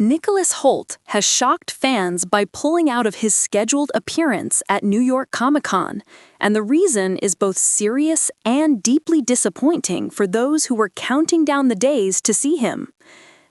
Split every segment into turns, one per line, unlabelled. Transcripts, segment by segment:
Nicholas Hoult has shocked fans by pulling out of his scheduled appearance at New York Comic-Con, and the reason is both serious and deeply disappointing for those who were counting down the days to see him.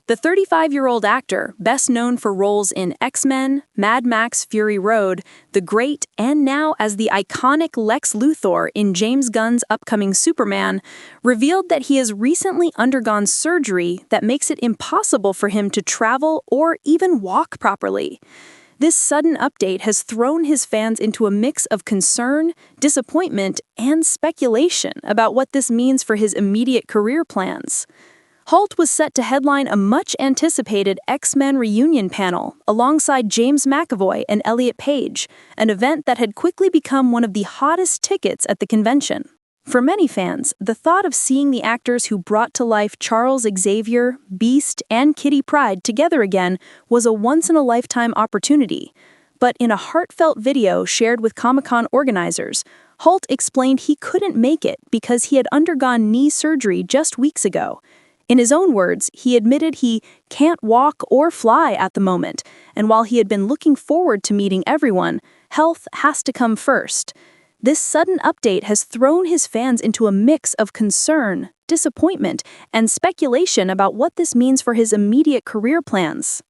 The 35-year-old actor, best known for roles in X-Men, Mad Max Fury Road, The Great, and now as the iconic Lex Luthor in James Gunn's upcoming Superman, revealed that he has recently undergone surgery that makes it impossible for him to travel or even walk properly. This sudden update has thrown his fans into a mix of concern, disappointment, and speculation about what this means for his immediate career plans. Hoult was set to headline a much-anticipated X-Men reunion panel alongside James McAvoy and Elliot Page, an event that had quickly become one of the hottest tickets at the convention. For many fans, the thought of seeing the actors who brought to life Charles Xavier, Beast, and Kitty Pryde together again was a once-in-a-lifetime opportunity. But in a heartfelt video shared with Comic-Con organizers, Hoult explained he couldn't make it because he had undergone knee surgery just weeks ago. In his own words, he admitted he can't walk or fly at the moment, and while he had been looking forward to meeting everyone, health has to come first. This sudden update has thrown his fans into a mix of concern, disappointment, and speculation about what this means for his immediate career plans.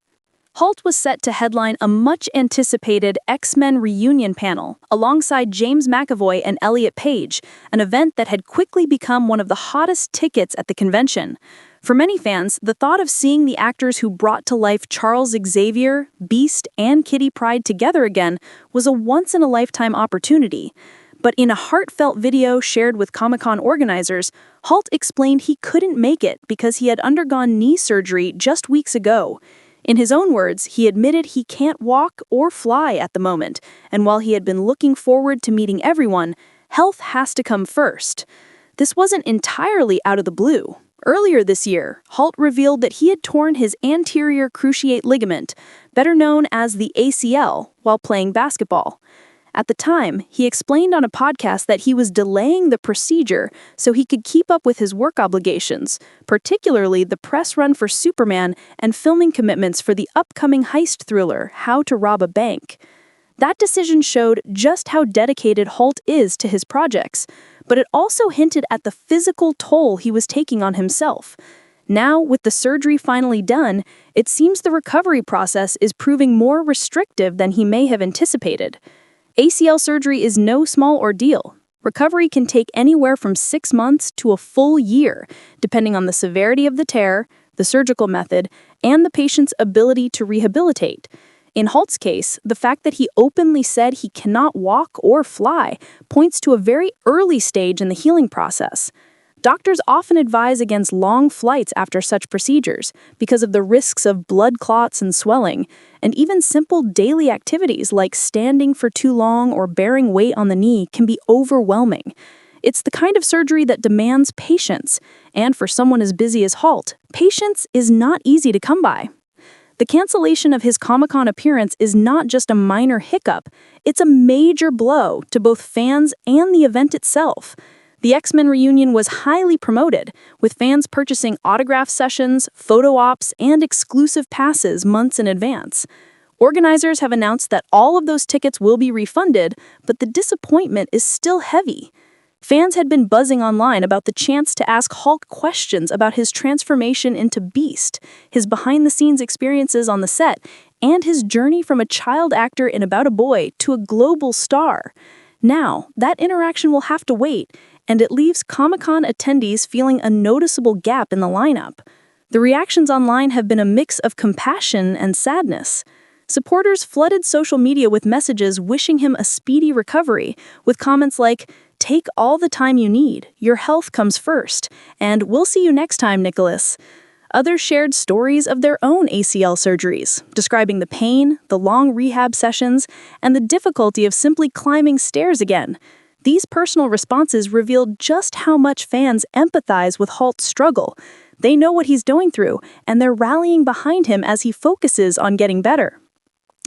Hoult was set to headline a much-anticipated X-Men reunion panel alongside James McAvoy and Elliot Page, an event that had quickly become one of the hottest tickets at the convention. For many fans, the thought of seeing the actors who brought to life Charles Xavier, Beast, and Kitty Pryde together again was a once-in-a-lifetime opportunity. But in a heartfelt video shared with Comic-Con organizers, Hoult explained he couldn't make it because he had undergone knee surgery just weeks ago. In his own words, he admitted he can't walk or fly at the moment, and while he had been looking forward to meeting everyone, health has to come first. This wasn't entirely out of the blue. Earlier this year, Hoult revealed that he had torn his anterior cruciate ligament, better known as the ACL, while playing basketball. At the time, he explained on a podcast that he was delaying the procedure so he could keep up with his work obligations, particularly the press run for Superman and filming commitments for the upcoming heist thriller, How to Rob a Bank. That decision showed just how dedicated Hoult is to his projects, but it also hinted at the physical toll he was taking on himself. Now, with the surgery finally done, it seems the recovery process is proving more restrictive than he may have anticipated. ACL surgery is no small ordeal. Recovery can take anywhere from 6 months to a full year, depending on the severity of the tear, the surgical method, and the patient's ability to rehabilitate. In Hoult's case, the fact that he openly said he cannot walk or fly points to a very early stage in the healing process. Doctors often advise against long flights after such procedures because of the risks of blood clots and swelling, and even simple daily activities like standing for too long or bearing weight on the knee can be overwhelming. It's the kind of surgery that demands patience, and for someone as busy as Hoult, patience is not easy to come by. The cancellation of his Comic-Con appearance is not just a minor hiccup, it's a major blow to both fans and the event itself. The X-Men reunion was highly promoted, with fans purchasing autograph sessions, photo ops, and exclusive passes months in advance. Organizers have announced that all of those tickets will be refunded, but the disappointment is still heavy. Fans had been buzzing online about the chance to ask Hoult questions about his transformation into Beast, his behind-the-scenes experiences on the set, and his journey from a child actor in About a Boy to a global star. Now, that interaction will have to wait, and it leaves Comic-Con attendees feeling a noticeable gap in the lineup. The reactions online have been a mix of compassion and sadness. Supporters flooded social media with messages wishing him a speedy recovery, with comments like, "Take all the time you need, your health comes first, and we'll see you next time, Nicholas." Others shared stories of their own ACL surgeries, describing the pain, the long rehab sessions, and the difficulty of simply climbing stairs again. These personal responses revealed just how much fans empathize with Hoult's struggle. They know what he's going through, and they're rallying behind him as he focuses on getting better.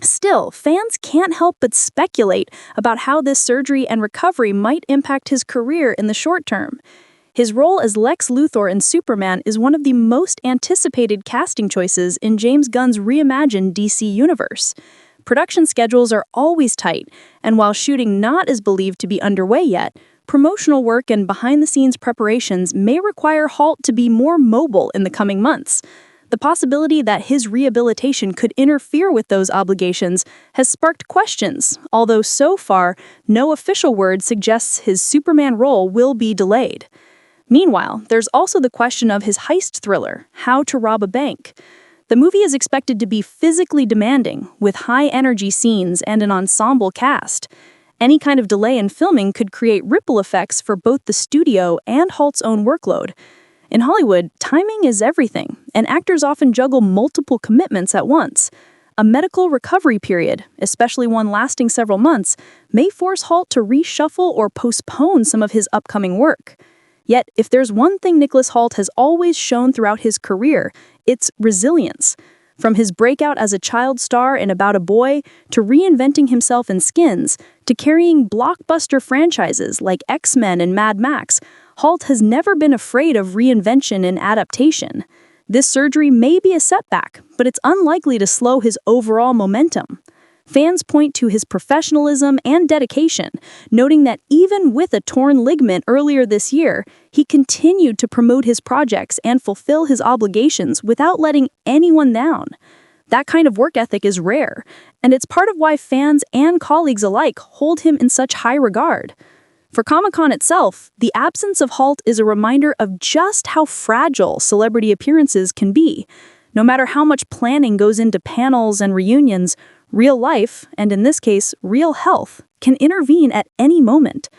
Still, fans can't help but speculate about how this surgery and recovery might impact his career in the short term. His role as Lex Luthor in Superman is one of the most anticipated casting choices in James Gunn's reimagined DC universe. Production schedules are always tight, and while shooting not is believed to be underway yet, promotional work and behind-the-scenes preparations may require Hoult to be more mobile in the coming months. The possibility that his rehabilitation could interfere with those obligations has sparked questions, although so far, no official word suggests his Superman role will be delayed. Meanwhile, there's also the question of his heist thriller, How to Rob a Bank. The movie is expected to be physically demanding, with high-energy scenes and an ensemble cast. Any kind of delay in filming could create ripple effects for both the studio and Hoult's own workload. In Hollywood, timing is everything, and actors often juggle multiple commitments at once. A medical recovery period, especially one lasting several months, may force Hoult to reshuffle or postpone some of his upcoming work. Yet, if there's one thing Nicholas Hoult has always shown throughout his career, it's resilience. From his breakout as a child star in About a Boy, to reinventing himself in Skins, to carrying blockbuster franchises like X-Men and Mad Max, Hoult has never been afraid of reinvention and adaptation. This surgery may be a setback, but it's unlikely to slow his overall momentum. Fans point to his professionalism and dedication, noting that even with a torn ligament earlier this year, he continued to promote his projects and fulfill his obligations without letting anyone down. That kind of work ethic is rare, and it's part of why fans and colleagues alike hold him in such high regard. For Comic-Con itself, the absence of Hoult is a reminder of just how fragile celebrity appearances can be. No matter how much planning goes into panels and reunions, real life, and in this case, real health, can intervene at any moment.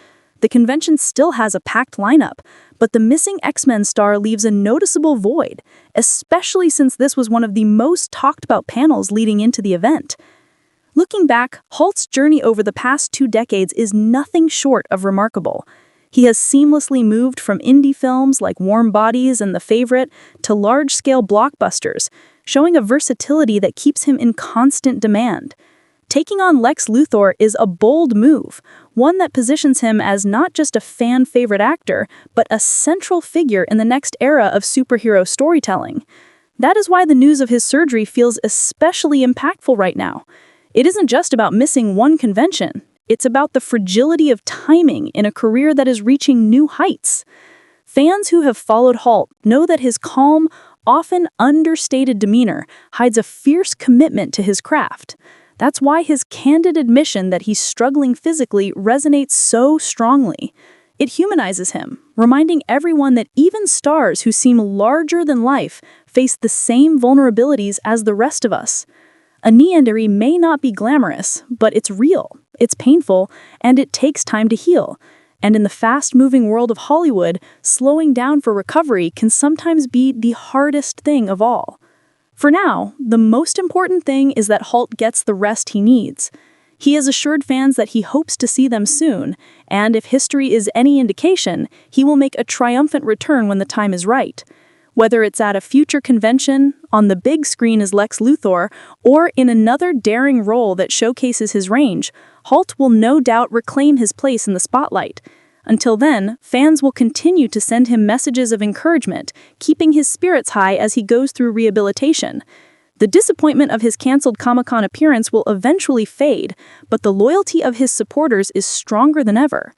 The convention still has a packed lineup, but the missing X-Men star leaves a noticeable void, especially since this was one of the most talked about panels leading into the event. Looking back, Hoult's journey over the past 2 decades is nothing short of remarkable. He has seamlessly moved from indie films like Warm Bodies and The Favorite to large-scale blockbusters, showing a versatility that keeps him in constant demand. Taking on Lex Luthor is a bold move, one that positions him as not just a fan-favorite actor, but a central figure in the next era of superhero storytelling. That is why the news of his surgery feels especially impactful right now. It isn't just about missing one convention. It's about the fragility of timing in a career that is reaching new heights. Fans who have followed Hoult know that his calm, often understated demeanor hides a fierce commitment to his craft. That's why his candid admission that he's struggling physically resonates so strongly. It humanizes him, reminding everyone that even stars who seem larger than life face the same vulnerabilities as the rest of us. A knee injury may not be glamorous, but it's real, it's painful, and it takes time to heal. And in the fast-moving world of Hollywood, slowing down for recovery can sometimes be the hardest thing of all. For now, the most important thing is that Hoult gets the rest he needs. He has assured fans that he hopes to see them soon, and if history is any indication, he will make a triumphant return when the time is right. Whether it's at a future convention, on the big screen as Lex Luthor, or in another daring role that showcases his range, Hoult will no doubt reclaim his place in the spotlight. Until then, fans will continue to send him messages of encouragement, keeping his spirits high as he goes through rehabilitation. The disappointment of his canceled Comic-Con appearance will eventually fade, but the loyalty of his supporters is stronger than ever.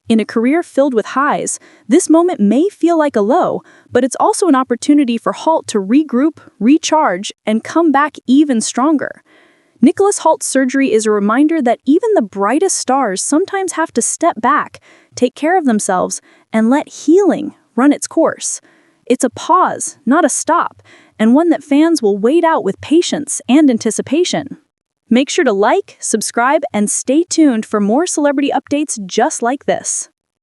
In a career filled with highs, this moment may feel like a low, but it's also an opportunity for Hoult to regroup, recharge, and come back even stronger. Nicholas Hoult's surgery is a reminder that even the brightest stars sometimes have to step back, take care of themselves, and let healing run its course. It's a pause, not a stop, and one that fans will wait out with patience and anticipation. Make sure to like, subscribe, and stay tuned for more celebrity updates just like this.